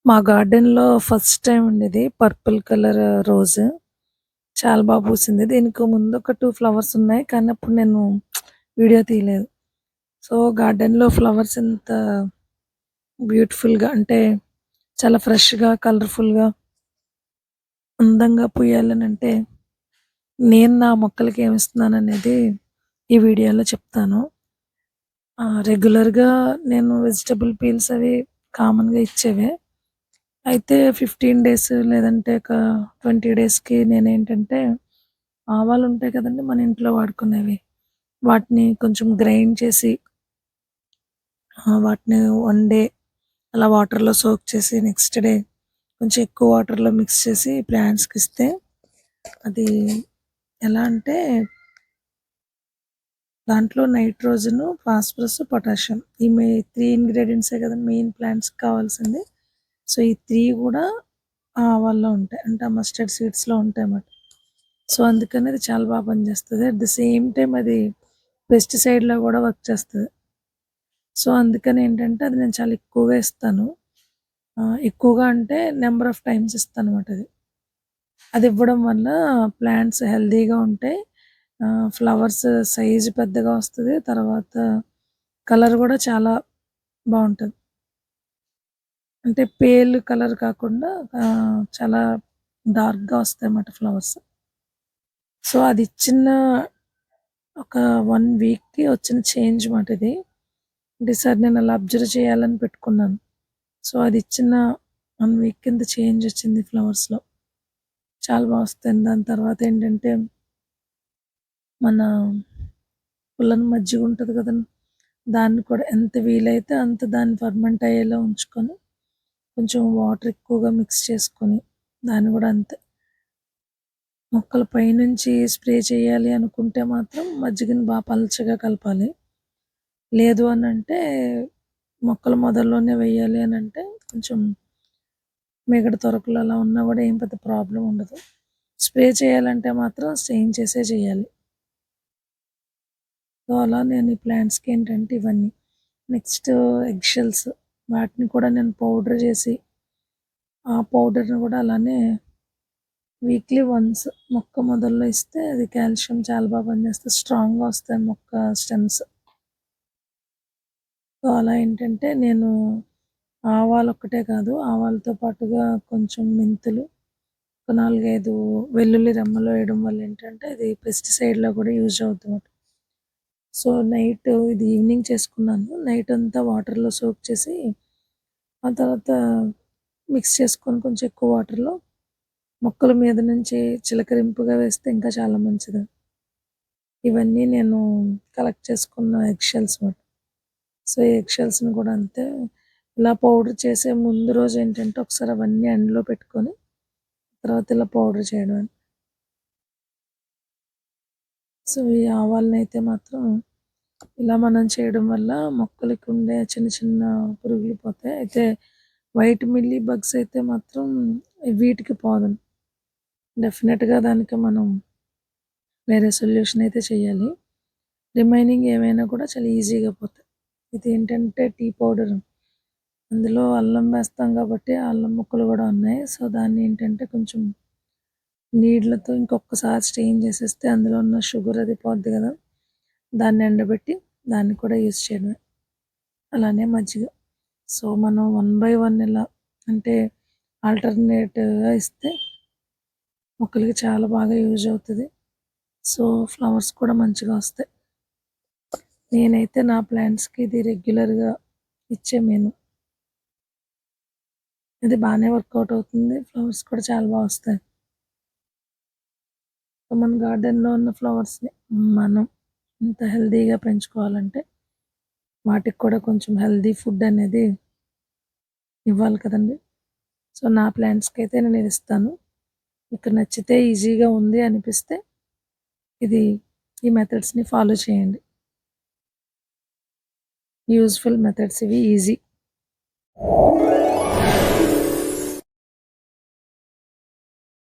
మా గార్డెన్‌లో first time అండి ఇది. Purple colour rose. చాలా పూసింది. దీనికి ముందు ఒక 2 ఫ్లవర్స్ ఉన్నాయి. కానీ అప్పుడు నేను వీడియో తీయలేదు. సో, గార్డెన్‌లో ఫ్లవర్స్ ఇంత బ్యూటిఫుల్‌గా అంటే చాలా ఫ్రెష్‌గా, కలర్‌ఫుల్‌గా, అందంగా పూయాలనంటే నేను నా మొక్కలకి ఏమిస్తున్నాననేది ఈ వీడియోలో చెప్తాను. రెగ్యులర్‌గా నేను వెజిటబుల్ పీల్స్ అవి కామన్‌గా ఇచ్చేవే. అయితే 15 డేస్ లేదంటే ఒక 20 డేస్‌కి నేనేంటంటే ఆవాలుంటాయి కదండీ! మన ఇంట్లో వాడుకునేవి. వాటిని కొంచెం గ్రైండ్ చేసి వాటిని వన్ డే అలా వాటర్‌లో సోక్ చేసి నెక్స్ట్ డే కొంచెం ఎక్కువ వాటర్‌లో మిక్స్ చేసి ప్లాంట్స్‌కిస్తే అది ఎలా అంటే దాంట్లో నైట్రోజను, ఫాస్ఫరస్, పొటాషియం ఈ 3 ఇంగ్రీడియెంట్సే కదండీ మెయిన్ ప్లాంట్స్‌కి కావాల్సింది. సో, ఈ 3 కూడా ఆ ఆవాల్లో ఉంటాయి. అంటే ఆ మస్టర్డ్ సీడ్స్‌లో ఉంటాయన్నమాట. సో, అందుకని అది చాలా పనిచేస్తది. అట్ ద సేమ్ టైమ్ అది పెస్టిసైడ్‌లా కూడా వర్క్ చేస్తది. సో, అందుకని ఏంటంటే అది నేను చాలా ఎక్కువగా ఇస్తాను. ఎక్కువగా అంటే నంబర్ ఆఫ్ టైమ్స్ ఇస్తానన్నమాట అది. అది ఇవ్వడం వల్ల ప్లాంట్స్ హెల్తీగా ఉంటాయి. ఫ్లవర్స్ సైజ్ పెద్దగా వస్తది. తర్వాత కలర్ కూడా చాలా బావుంటది. అంటే పేల్ కలర్ కాకుండా చాలా డార్క్‌గా వస్తాయన్నమాట ఫ్లవర్స్. సో, అదిచ్చిన ఒక 1 వీక్‌కి వచ్చిన చేంజ్ మాట ఇది. అంటే ఈసారి నేను అలా అబ్జర్వ్ చేయాలని పెట్టుకున్నాను. సో, అదిచ్చిన 1 వీక్ కింద చేంజ్ వచ్చింది ఫ్లవర్స్‌లో. చాలా వస్తాయి. దాని తర్వాతేంటంటే, మన పుల్లన మజ్జిగ ఉంటది కదండీ! దాన్ని కూడా ఎంత వీలైతే అంత దాన్ని ఫర్మెంట్ అయ్యేలా ఉంచుకొని, కొంచెం వాటర్ ఎక్కువగా మిక్స్ చేసుకొని, దాన్ని కూడా అంతే. మొక్కల పైనుంచి స్ప్రే చేయాలి అనుకుంటే మాత్రం మజ్జిగని పల్చగా కలపాలి. లేదు అనంటే మొక్కల మొదల్లోనే వేయాలి అనంటే కొంచెం మిగడ తొరకలు అలా ఉన్నా కూడా ఏం పెద్ద ప్రాబ్లమ్ ఉండదు. స్ప్రే చేయాలంటే మాత్రం స్ట్రెయిన్ చేసే చేయాలి. సో, అలా నేను ఈ ప్లాంట్స్‌కి ఏంటంటే ఇవన్నీ. నెక్స్ట్ ఎగ్ షెల్స్ వాటిని కూడా నేను పౌడర్ చేసి, ఆ పౌడర్‌ని కూడా అలానే వీక్లీ వన్స్ మొక్క మొదల్లో ఇస్తే అది కాల్షియం చాలా పనిచేస్తది. స్ట్రాంగ్‌గా వస్తాయి మొక్క స్టెమ్స్. సో, అలా ఏంటంటే నేను ఆవాలొక్కటే కాదు, ఆవాలతో పాటుగా కొంచెం మెంతులు, ఒక 4, 5 వెల్లుల్లి రెమ్మలు వేయడం వల్ల ఏంటంటే అది పెస్టిసైడ్‌లా కూడా యూజ్ అవుతదన్నమాట. సో, నైట్ ఇది ఈవినింగ్ చేసుకున్నాను. నైట్ అంతా వాటర్‌లో సోక్ చేసి, ఆ తర్వాత మిక్స్ చేసుకొని కొంచెం ఎక్కువ వాటర్‌లో మొక్కల మీద నుంచి చిలకరింపుగా వేస్తే ఇంకా చాలా మంచిది. ఇవన్నీ నేను కలెక్ట్ చేసుకున్న ఎగ్ షెల్స్ మాట. సో, ఈ ఎగ్ షెల్స్‌ని కూడా అంతే ఇలా పౌడర్ చేసే ముందు రోజు ఏంటంటే ఒకసారి అవన్నీ ఎండలో పెట్టుకొని తర్వాత ఇలా పౌడర్ చేయడమే. సో, ఈ ఆవాలనైతే మాత్రం ఇలా మనం చేయడం వల్ల మొక్కలకి ఉండే చిన్న చిన్న పురుగులు పోతాయి. అయితే వైట్ మిల్లీ బగ్స్ అయితే మాత్రం వీటికి పోదండి. డెఫినిట్‌గా దానికి మనం వేరే సొల్యూషన్ అయితే చేయాలి. రిమైనింగ్ ఏమైనా కూడా చాలా ఈజీగా పోతాయి. ఇదేంటంటే టీ పౌడర్ అందులో అల్లం వేస్తాం కాబట్టి అల్లం ముక్కలు కూడా ఉన్నాయి. సో, దాన్ని ఏంటంటే కొంచెం నీళ్ళతో ఇంకొకసారి స్ట్రెయిన్ చేసేస్తే అందులో ఉన్న షుగర్ అది పోద్ది కదా! దాన్ని ఎండబెట్టి దాన్ని కూడా యూజ్ చేయడమే. అలానే మజ్జిగ. సో, మనం వన్ బై వన్ ఇలా అంటే ఆల్టర్‌నేట్‌గా ఇస్తే మొక్కలకి చాలా బాగా యూజ్ అవుతది. సో, ఫ్లవర్స్ కూడా మంచిగా వస్తాయి. నేనైతే నా ప్లాంట్స్‌కి ఇది రెగ్యులర్‌గా ఇచ్చే మెను. ఇది బానే వర్కౌట్ అవుతుంది. ఫ్లవర్స్ కూడా చాలా వస్తాయి. సో, మన గార్డెన్‌లో ఉన్న ఫ్లవర్స్‌ని మనం ఇంత హెల్తీగా పెంచుకోవాలంటే వాటికి కూడా కొంచెం హెల్తీ ఫుడ్ అనేది ఇవ్వాలి కదండీ! సో, నా ప్లాంట్స్‌కైతే నేను ఇది ఇస్తాను. మీకు నచ్చితే ఈజీగా ఉంది అనిపిస్తే ఇది ఈ మెథడ్స్‌ని ఫాలో చేయండి. యూజ్‌ఫుల్ మెథడ్స్ ఇవి ఈజీ.